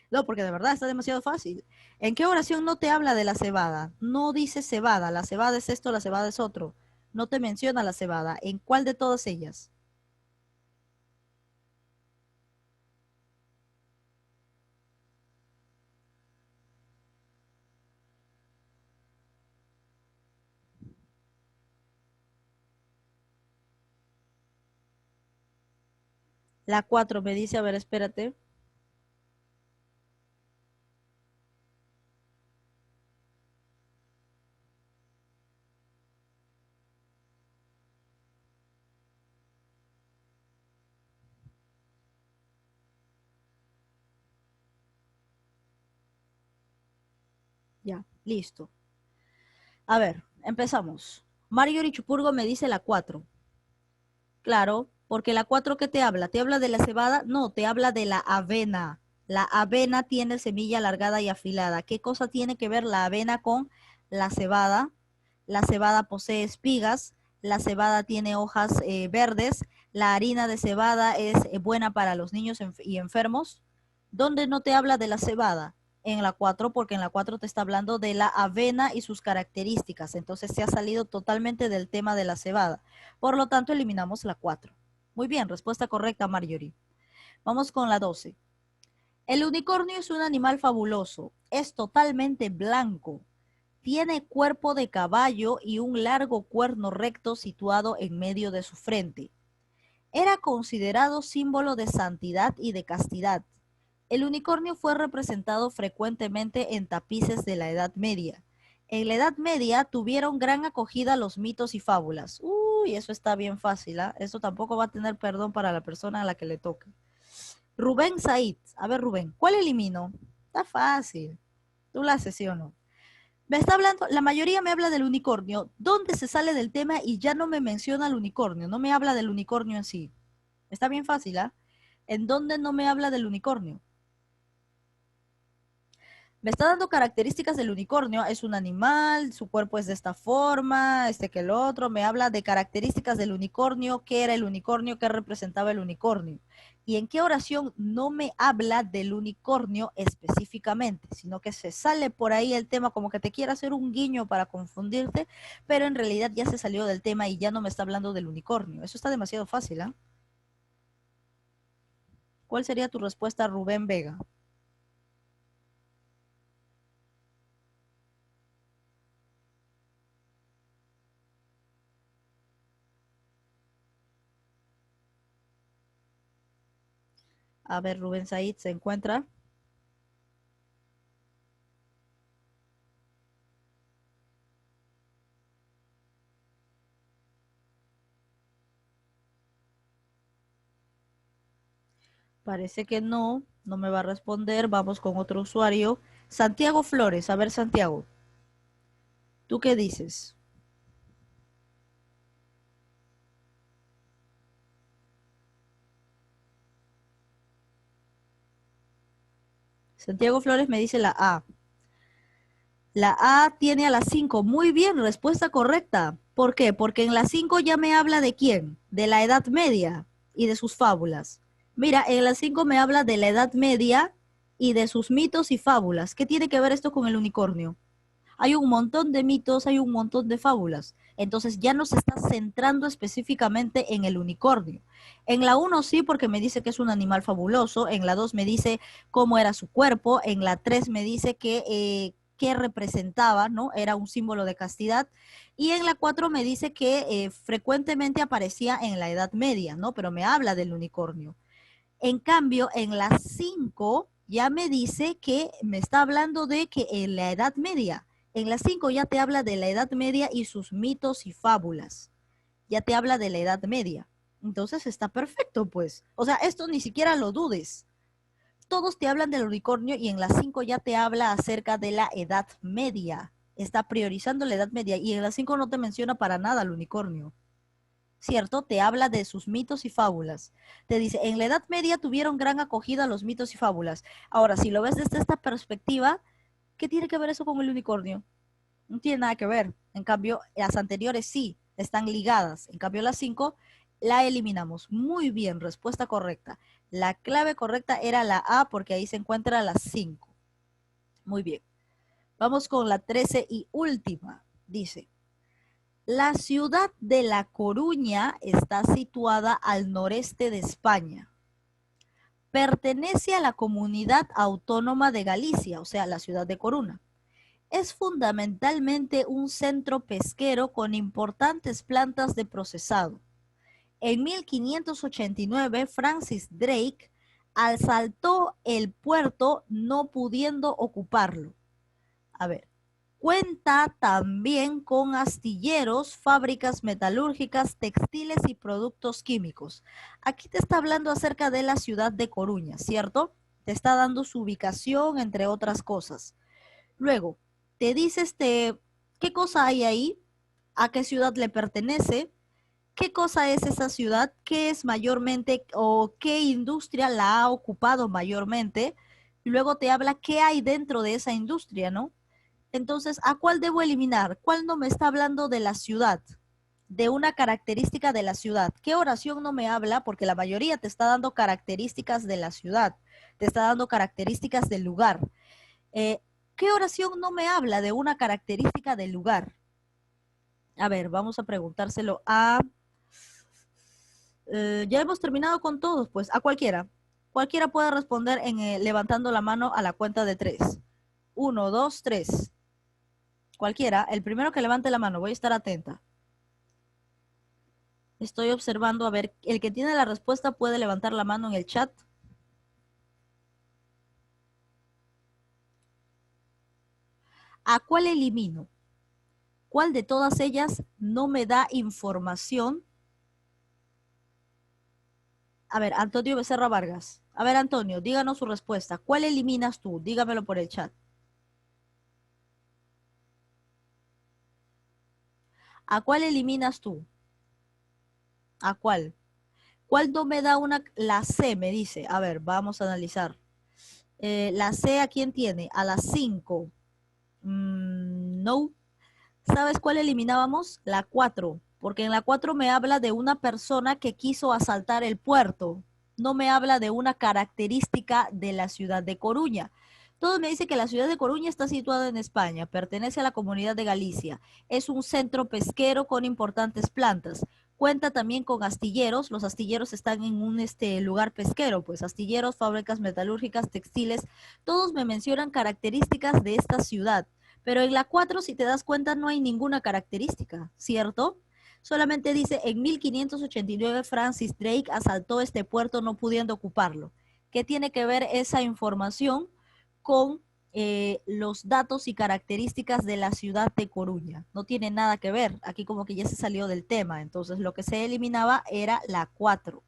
No, porque de verdad está demasiado fácil. ¿En qué oración no te habla de la cebada? No dice cebada. La cebada es esto, la cebada es otro. No te menciona la cebada. ¿En cuál de todas ellas? La 4 me dice, a ver, espérate. Ya, listo. A ver, empezamos. Mario Chupurgo me dice la 4. Claro, porque la 4 ¿qué te habla? ¿Te habla de la cebada? No, te habla de la avena. La avena tiene semilla alargada y afilada. ¿Qué cosa tiene que ver la avena con la cebada? La cebada posee espigas, la cebada tiene hojas verdes, la harina de cebada es buena para los niños y enfermos. ¿Dónde no te habla de la cebada? en la 4 porque en la 4 te está hablando de la avena y sus características. Entonces se ha salido totalmente del tema de la cebada. Por lo tanto, eliminamos la 4. Muy bien, respuesta correcta, Marjorie. Vamos con la 12. El unicornio es un animal fabuloso. Es totalmente blanco. Tiene cuerpo de caballo y un largo cuerno recto situado en medio de su frente. Era considerado símbolo de santidad y de castidad. El unicornio fue representado frecuentemente en tapices de la Edad Media. En la Edad Media tuvieron gran acogida los mitos y fábulas. Uy, eso está bien fácil, ¿ah? Eso tampoco va a tener perdón para la persona a la que le toque. Rubén Said. A ver, Rubén, ¿cuál elimino? Está fácil. ¿Tú la haces, sí o no? Me está hablando, la mayoría me habla del unicornio. ¿Dónde se sale del tema y ya no me menciona el unicornio? No me habla del unicornio en sí. Está bien fácil, ¿ah? ¿En dónde no me habla del unicornio? Me está dando características del unicornio. Es un animal, su cuerpo es de esta forma, este que el otro. Me habla de características del unicornio, qué era el unicornio, qué representaba el unicornio. ¿Y en qué oración no me habla del unicornio específicamente? Sino que se sale por ahí el tema como que te quiere hacer un guiño para confundirte, pero en realidad ya se salió del tema y ya no me está hablando del unicornio. Eso está demasiado fácil, ¿ah? ¿Cuál sería tu respuesta, Rubén Vega? A ver, Rubén Said se encuentra. Parece que no, no me va a responder. Vamos con otro usuario. Santiago Flores. A ver, Santiago, ¿tú qué dices? Santiago Flores me dice la A. La A tiene a las 5. Muy bien, respuesta correcta. ¿Por qué? Porque en las 5 ya me habla de quién, de la Edad Media y de sus fábulas. Mira, en las 5 me habla de la Edad Media y de sus mitos y fábulas. ¿Qué tiene que ver esto con el unicornio? Hay un montón de mitos, hay un montón de fábulas. Entonces ya no se está centrando específicamente en el unicornio. En la uno sí, porque me dice que es un animal fabuloso. En la 2 me dice cómo era su cuerpo. En la 3 me dice que representaba, ¿no? Era un símbolo de castidad. Y en la 4 me dice que frecuentemente aparecía en la Edad Media, ¿no? Pero me habla del unicornio. En cambio, en la 5 ya me dice que me está hablando de que en la Edad Media, en la 5 ya te habla de la Edad Media y sus mitos y fábulas. Ya te habla de la Edad Media. Entonces está perfecto, pues. O sea, esto ni siquiera lo dudes. Todos te hablan del unicornio y en la 5 ya te habla acerca de la Edad Media. Está priorizando la Edad Media y en la 5 no te menciona para nada el unicornio. ¿Cierto? Te habla de sus mitos y fábulas. Te dice, en la Edad Media tuvieron gran acogida los mitos y fábulas. Ahora, si lo ves desde esta perspectiva, ¿qué tiene que ver eso con el unicornio? No tiene nada que ver. En cambio, las anteriores sí, están ligadas. En cambio, las 5 la eliminamos. Muy bien, respuesta correcta. La clave correcta era la A porque ahí se encuentra las 5. Muy bien. Vamos con la 13 y última. Dice, la ciudad de La Coruña está situada al noreste de España. Pertenece a la comunidad autónoma de Galicia, o sea, la ciudad de Coruña. Es fundamentalmente un centro pesquero con importantes plantas de procesado. En 1589, Francis Drake asaltó el puerto no pudiendo ocuparlo. A ver, cuenta también con astilleros, fábricas metalúrgicas, textiles y productos químicos. Aquí te está hablando acerca de la ciudad de Coruña, ¿cierto? Te está dando su ubicación, entre otras cosas. Luego, te dice qué cosa hay ahí, a qué ciudad le pertenece, qué cosa es esa ciudad, qué es mayormente o qué industria la ha ocupado mayormente. Y luego te habla qué hay dentro de esa industria, ¿no? Entonces, ¿a cuál debo eliminar? ¿Cuál no me está hablando de la ciudad? De una característica de la ciudad. ¿Qué oración no me habla? Porque la mayoría te está dando características de la ciudad, te está dando características del lugar. ¿Qué oración no me habla de una característica del lugar? A ver, vamos a preguntárselo a... ya hemos terminado con todos, pues a cualquiera. Cualquiera puede responder levantando la mano a la cuenta de 3. 1, 2, 3. Cualquiera, el primero que levante la mano, voy a estar atenta. Estoy observando, a ver, el que tiene la respuesta puede levantar la mano en el chat. ¿A cuál elimino? ¿Cuál de todas ellas no me da información? A ver, Antonio Becerra Vargas. A ver, Antonio, díganos su respuesta. ¿Cuál eliminas tú? Dígamelo por el chat. ¿A cuál eliminas tú? ¿A cuál? ¿Cuál no me da una? La C me dice. A ver, vamos a analizar. La C, ¿a quién tiene? A las 5. No. ¿Sabes cuál eliminábamos? La 4, porque en la 4 me habla de una persona que quiso asaltar el puerto. No me habla de una característica de la ciudad de Coruña. Todo me dice que la ciudad de Coruña está situada en España, pertenece a la comunidad de Galicia, es un centro pesquero con importantes plantas. Cuenta también con astilleros, los astilleros están en un lugar pesquero, pues astilleros, fábricas metalúrgicas, textiles, todos me mencionan características de esta ciudad. Pero en la 4, si te das cuenta, no hay ninguna característica, ¿cierto? Solamente dice, en 1589 Francis Drake asaltó este puerto no pudiendo ocuparlo. ¿Qué tiene que ver esa información con los datos y características de la ciudad de Coruña? No tiene nada que ver. Aquí como que ya se salió del tema. Entonces lo que se eliminaba era la 4.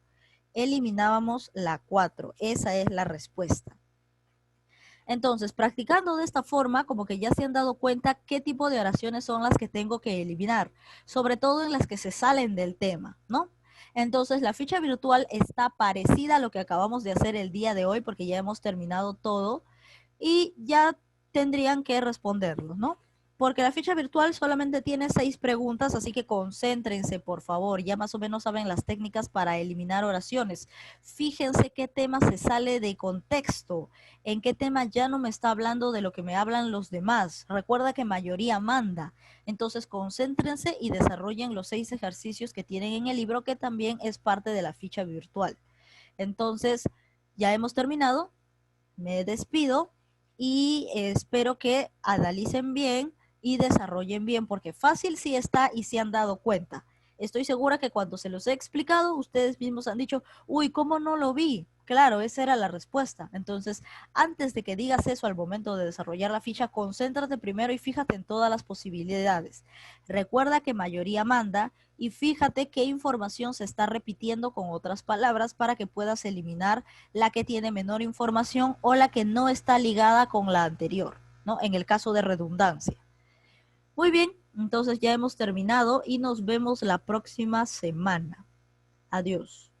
Eliminábamos la 4. Esa es la respuesta. Entonces, practicando de esta forma, como que ya se han dado cuenta qué tipo de oraciones son las que tengo que eliminar, sobre todo en las que se salen del tema, ¿no? Entonces, la ficha virtual está parecida a lo que acabamos de hacer el día de hoy, porque ya hemos terminado todo y ya tendrían que responderlo, ¿no? Porque la ficha virtual solamente tiene 6 preguntas, así que concéntrense, por favor. Ya más o menos saben las técnicas para eliminar oraciones. Fíjense qué tema se sale de contexto, en qué tema ya no me está hablando de lo que me hablan los demás. Recuerda que mayoría manda. Entonces, concéntrense y desarrollen los 6 ejercicios que tienen en el libro, que también es parte de la ficha virtual. Entonces, ya hemos terminado. Me despido y espero que analicen bien y desarrollen bien, porque fácil sí está y se han dado cuenta. Estoy segura que cuando se los he explicado, ustedes mismos han dicho, uy, ¿cómo no lo vi? Claro, esa era la respuesta. Entonces, antes de que digas eso al momento de desarrollar la ficha, concéntrate primero y fíjate en todas las posibilidades. Recuerda que mayoría manda y fíjate qué información se está repitiendo con otras palabras para que puedas eliminar la que tiene menor información o la que no está ligada con la anterior, ¿no? En el caso de redundancia. Muy bien, entonces ya hemos terminado y nos vemos la próxima semana. Adiós.